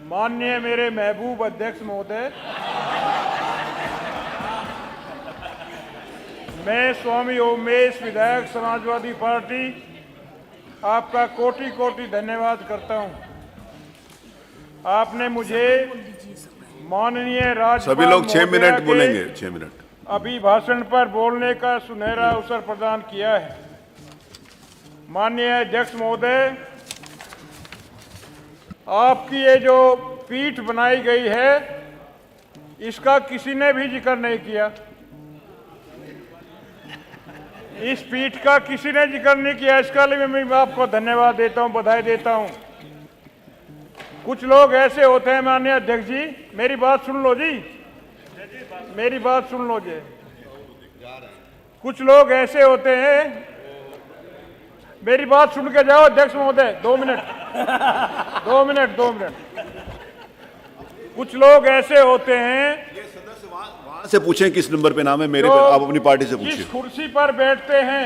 माननीय मेरे महबूब अध्यक्ष महोदय, मैं स्वामी ओमेश विधायक समाजवादी पार्टी आपका कोटि कोटि धन्यवाद करता हूं। आपने मुझे माननीय राज्यपाल सभी लोग 6 मिनट बोलेंगे, 6 मिनट अभिभाषण पर बोलने का सुनहरा अवसर प्रदान किया है। माननीय अध्यक्ष महोदय, आपकी ये जो पीठ बनाई गई है इसका किसी ने भी जिक्र नहीं किया। इस पीठ का किसी ने जिक्र नहीं किया, इसका लिए मैं आपको धन्यवाद देता हूं, बधाई देता हूं। कुछ लोग ऐसे होते हैं माननीय अध्यक्ष जी, मेरी बात सुन लो जी, मेरी बात सुन लो जी। कुछ लोग ऐसे होते हैं, मेरी बात सुन के जाओ अध्यक्ष महोदय, 2 मिनट 2 मिनट 2 मिनट। कुछ लोग ऐसे होते हैं, ये सदस्य वहां से पूछें किस नंबर पे नाम है, मेरे पे आप अपनी पार्टी से पूछिए। जिस कुर्सी पर बैठते हैं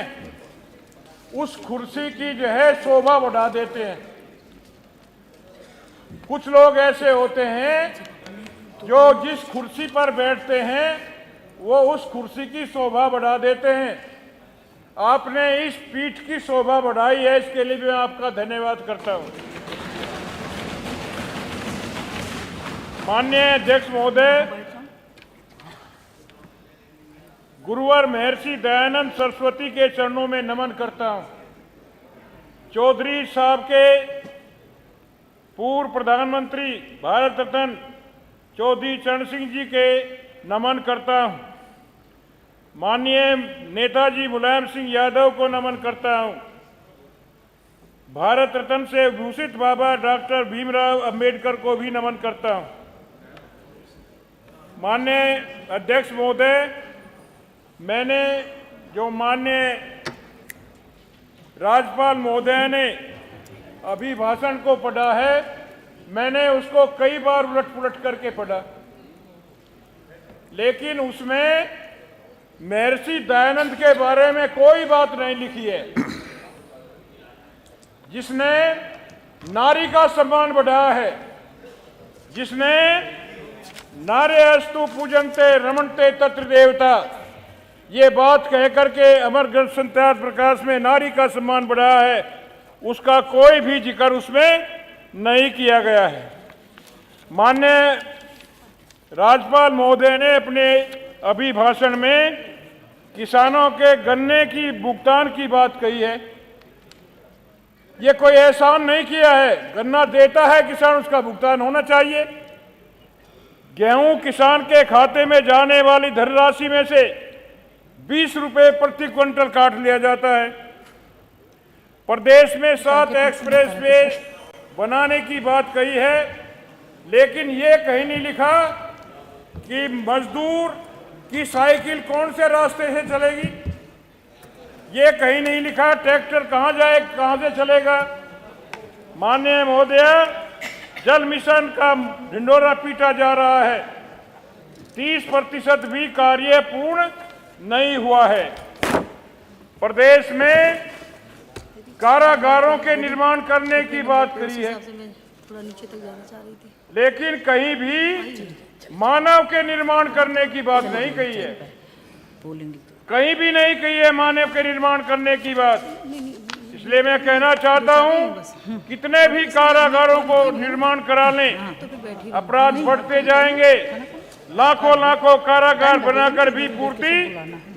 उस कुर्सी की जो है शोभा बढ़ा देते हैं। कुछ लोग ऐसे होते हैं जो जिस कुर्सी पर बैठते हैं वो उस कुर्सी की शोभा बढ़ा देते हैं। आपने इस पीठ की शोभा बढ़ाई है, इसके लिए मैं आपका धन्यवाद करता हूं। माननीय अध्यक्ष महोदय, गुरुवर महर्षि दयानंद सरस्वती के चरणों में नमन करता हूं। चौधरी साहब के पूर्व प्रधानमंत्री भारत रत्न चौधरी चरण सिंह जी के नमन करता हूं। माननीय नेताजी मुलायम सिंह यादव को नमन करता हूं। भारत रत्न से भूषित बाबा डॉक्टर भीमराव अंबेडकर को भी नमन करता हूं। माननीय अध्यक्ष महोदय, मैंने जो माननीय राज्यपाल महोदय ने अभिभाषण को पढ़ा है, मैंने उसको कई बार उलट पुलट करके पढ़ा, लेकिन उसमें महर्षि दयानंद के बारे में कोई बात नहीं लिखी है, जिसने नारी का सम्मान बढ़ाया है, जिसने नार्यस्तु पूजन्ते रमन्ते तत्र देवता, ये बात कह करके अमर ग्रंथ संहिता प्रकाश में नारी का सम्मान बढ़ाया है, उसका कोई भी जिक्र उसमें नहीं किया गया है। माननीय राज्यपाल महोदय ने अपने अभिभाषण में किसानों के गन्ने की भुगतान की बात कही है। ये कोई एहसान नहीं किया है, गन्ना देता है किसान, उसका भुगतान होना चाहिए। गेहूं किसान के खाते में जाने वाली धनराशि में से 20 रुपए प्रति क्विंटल काट लिया जाता है। प्रदेश में 7 एक्सप्रेस वे बनाने की बात कही है, लेकिन ये कहीं नहीं लिखा कि मजदूर की साइकिल कौन से रास्ते से चलेगी। ये कहीं नहीं लिखा ट्रैक्टर कहां जाए, कहां से चलेगा। माननीय महोदय, जल मिशन का ढिंढोरा पीटा जा रहा है, 30% भी कार्य पूर्ण नहीं हुआ है। प्रदेश में कारागारों के निर्माण करने की बात करी है, लेकिन कहीं भी मानव के निर्माण करने की बात नहीं कही है। कहीं भी नहीं कही है मानव के निर्माण करने की बात। इसलिए मैं कहना चाहता हूं, कितने भी कारागारों को निर्माण करा लें, अपराध बढ़ते जाएंगे। लाखों लाखों कारागार बनाकर भी पूर्ति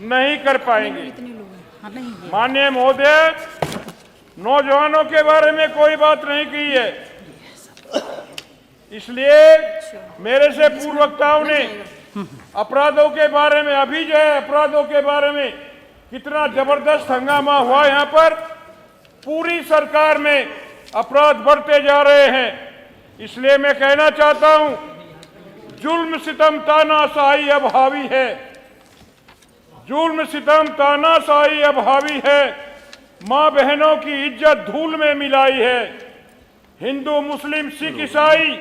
नहीं कर पाएंगे। माननीय महोदय, नौजवानों के बारे में कोई बात नहीं की है, इसलिए मेरे से पूर्व वक्ताओं ने अपराधों के बारे में, अभी जो है अपराधों के बारे में कितना जबरदस्त हंगामा हुआ यहाँ पर। पूरी सरकार में अपराध बढ़ते जा रहे हैं। इसलिए मैं कहना चाहता हूं, जुल्म सितम तानाशाही अब हावी है, जुल्म सितम तानाशाही अब हावी है। माँ बहनों की इज्जत धूल में मिलाई है। हिंदू मुस्लिम सिख ईसाई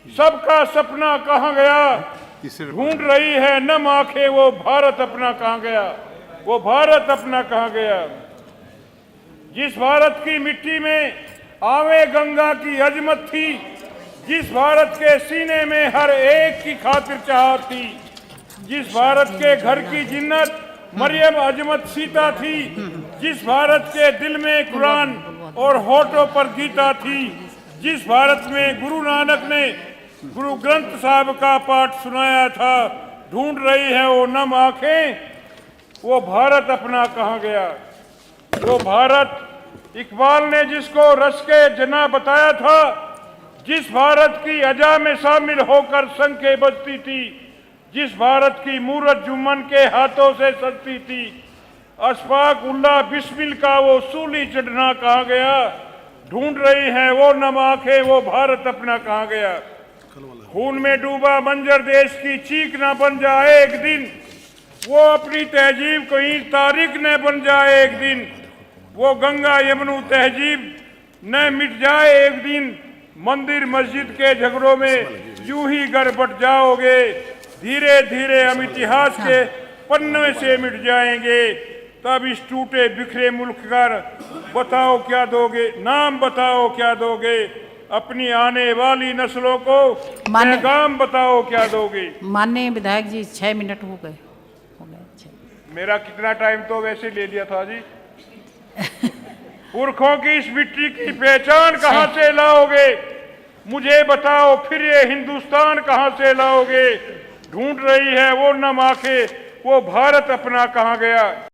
सबका सपना कहाँ गया, ढूंढ रही है नम आंखें वो भारत अपना कहाँ गया, वो भारत अपना कहाँ गया। जिस भारत की मिट्टी में आवे गंगा की अजमत थी, जिस भारत के सीने में हर एक की खातिर चाहत थी, जिस भारत के घर की जिन्नत मरियम अजमत सीता थी, जिस भारत के दिल में कुरान और होठों पर गीता थी, जिस भारत में गुरु नानक ने गुरु ग्रंथ साहब का पाठ सुनाया था, ढूंढ रही है वो नम आंखें, वो भारत अपना कहाँ गया। वो भारत इकबाल ने जिसको रस के जना बताया था, जिस भारत की अजा में शामिल होकर शंखें बजती थी, जिस भारत की मूरत जुम्मन के हाथों से सजती थी, अशफाक उल्लाह बिस्मिल का वो सूली चढ़ना कहाँ गया। ढूंढ रही हैं वो नम आंखें, वो भारत अपना कहाँ गया। खून में डूबा मंजर देश की चीख ना बन जाए एक दिन, वो अपनी तहजीब कहीं तारीख न बन जाए एक दिन, वो गंगा यमुना तहजीब न मिट जाए एक दिन, मंदिर मस्जिद के झगड़ों में यूं ही घर बट जाओगे, धीरे धीरे हम इतिहास के पन्ने से मिट जाएंगे। तब इस टूटे बिखरे मुल्क का बताओ क्या दोगे, नाम बताओ क्या दोगे, अपनी आने वाली नस्लों को पैगाम बताओ क्या दोगे। माननीय विधायक जी 6 मिनट हो गए 6। मेरा कितना टाइम तो वैसे ले लिया था जी। पुरखों की इस मिट्टी की पहचान कहाँ से लाओगे, मुझे बताओ फिर ये हिंदुस्तान कहाँ से लाओगे। ढूंढ रही है वो नम आंखें, वो भारत अपना कहाँ गया।